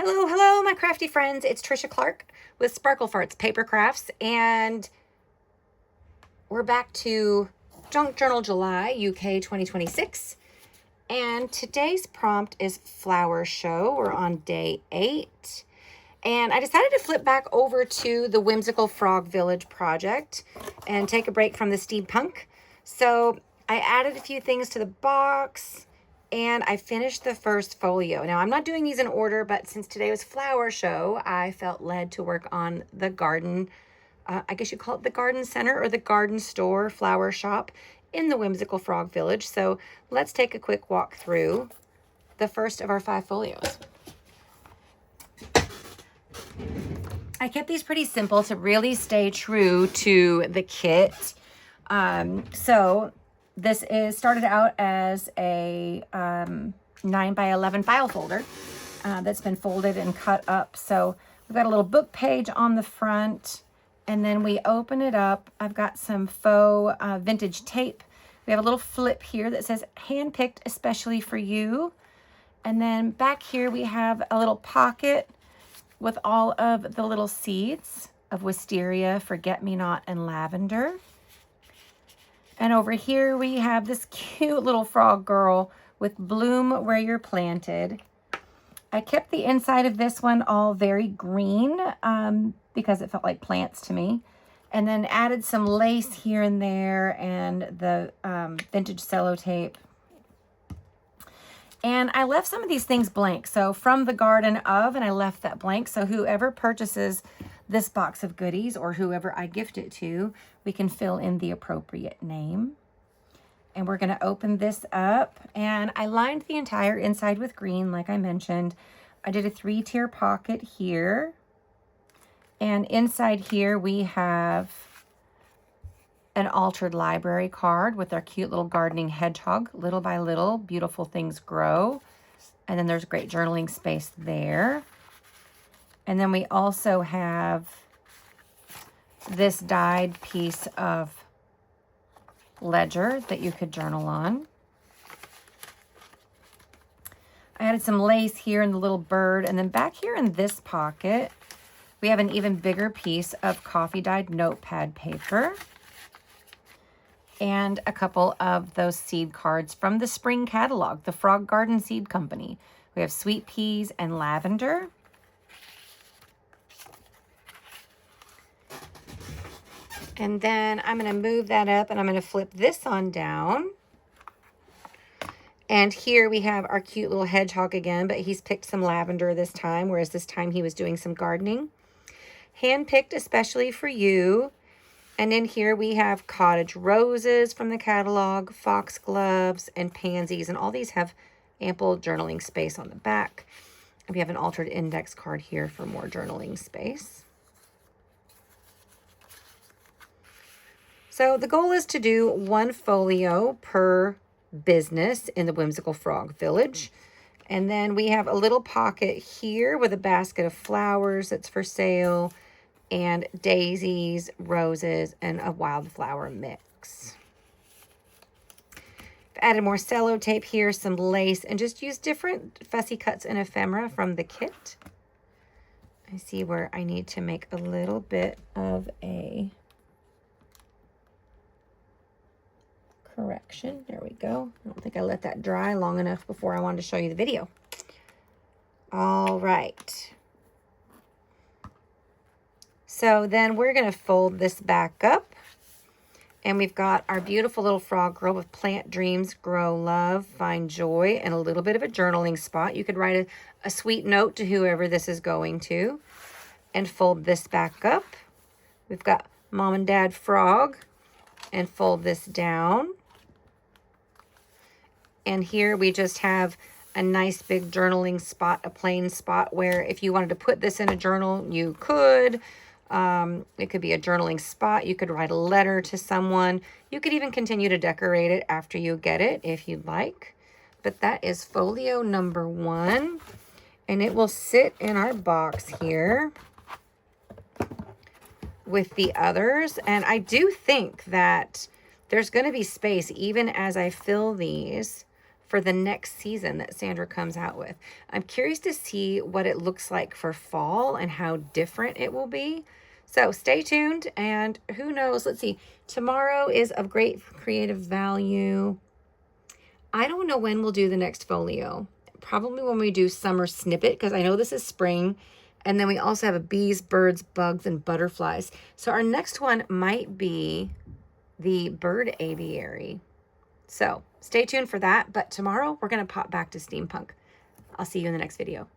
Hello, hello, my crafty friends. It's Trisha Clark with Sparkle Farts PaperCrafts, and we're back to Junk Journal July, UK 2026. And today's prompt is Flower Show. We're on day 8. And I decided to flip back over to the Whimsical Frog Village project and take a break from the steampunk. So I added a few things to the box, and I finished the first folio. Now, I'm not doing these in order, but since today was Flower Show, I felt led to work on the garden, I guess you call it the garden center or the garden store flower shop in the Whimsical Frog Village. So let's take a quick walk through the first of our 5 folios. I kept these pretty simple to really stay true to the kit. So this is started out as a 9x11 file folder that's been folded and cut up. So we've got a little book page on the front, and then we open it up. I've got some faux vintage tape. We have a little flip here that says handpicked especially for you. And then back here we have a little pocket with all of the little seeds of wisteria, forget-me-not, and lavender. And over here we have this cute little frog girl with bloom where you're planted. I kept the inside of this one all very green because it felt like plants to me. And then added some lace here and there and the vintage sellotape. And I left some of these things blank. So from the garden of, and I left that blank. So whoever purchases this box of goodies or whoever I gift it to, we can fill in the appropriate name. And we're going to open this up. And I lined the entire inside with green, like I mentioned. I did a 3-tier pocket here. And inside here we have an altered library card with our cute little gardening hedgehog. Little by little, beautiful things grow. And then there's great journaling space there. And then we also have this dyed piece of ledger that you could journal on. I added some lace here in the little bird. And then back here in this pocket, we have an even bigger piece of coffee dyed notepad paper. And a couple of those seed cards from the spring catalog, the Frog Garden Seed Company. We have sweet peas and lavender. And then I'm going to move that up and I'm going to flip this on down. And here we have our cute little hedgehog again, but he's picked some lavender this time, whereas this time he was doing some gardening. Hand-picked especially for you. And in here we have cottage roses from the catalog, foxgloves, and pansies. And all these have ample journaling space on the back. And we have an altered index card here for more journaling space. So the goal is to do 1 folio per business in the Whimsical Frog Village. And then we have a little pocket here with a basket of flowers that's for sale, and daisies, roses, and a wildflower mix. I've added more sellotape here, some lace, and just used different fussy cuts and ephemera from the kit. I see where I need to make a little bit of a correction. There we go. I don't think I let that dry long enough before I wanted to show you the video. All right. So then we're going to fold this back up. And we've got our beautiful little frog girl with plant dreams, grow love, find joy, and a little bit of a journaling spot. You could write a sweet note to whoever this is going to. And fold this back up. We've got Mom and Dad Frog. And fold this down. And here we just have a nice big journaling spot, a plain spot where if you wanted to put this in a journal, you could. It could be a journaling spot. You could write a letter to someone. You could even continue to decorate it after you get it if you'd like. But that is folio number 1. And it will sit in our box here with the others. And I do think that there's going to be space even as I fill these for the next season that Sandra comes out with. I'm curious to see what it looks like for fall and how different it will be. So stay tuned, and who knows, let's see, tomorrow is of great creative value. I don't know when we'll do the next folio. Probably when we do summer snippet, because I know this is spring. And then we also have a bees, birds, bugs, and butterflies. So our next one might be the bird aviary. So stay tuned for that. But tomorrow we're going to pop back to steampunk. I'll see you in the next video.